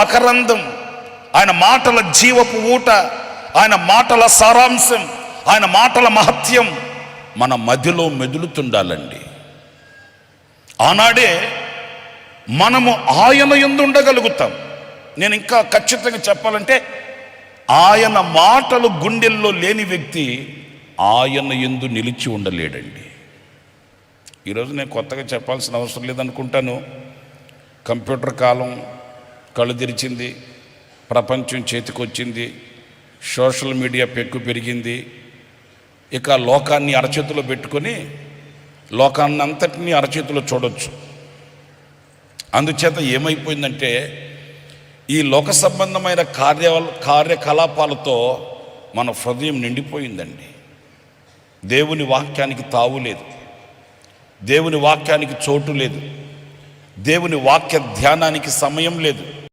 మకరందం, ఆయన మాటల జీవపు ఊట, ఆయన మాటల సారాంశం, ఆయన మాటల మహత్యం మన మధ్యలో మెదులుతుండాలండి. ఆనాడే మనము ఆయన యందు ఉండగలుగుతాం. నేను ఇంకా ఖచ్చితంగా చెప్పాలంటే, ఆయన మాటలు గుండెల్లో లేని వ్యక్తి ఆయన యందు నిలిచి ఉండలేడండి. ఈరోజు నేను కొత్తగా చెప్పాల్సిన అవసరం లేదనుకుంటాను. కంప్యూటర్ కాలం కళ్ళు తెరిచింది, ప్రపంచం చేతికొచ్చింది, సోషల్ మీడియా పెక్కు పెరిగింది. ఇక లోకాన్ని అరచేతిలో పెట్టుకొని లోకాన్ని అంతటినీ అరచేతిలో చూడొచ్చు. అందుచేత ఏమైపోయిందంటే, ఈ లోక సంబంధమైన కార్యకలాపాలతో మన హృదయం నిండిపోయిందండి. దేవుని వాక్యానికి తావు లేదు, దేవుని వాక్యానికి చోటు లేదు, దేవుని వాక్య ధ్యానానికి సమయం లేదు.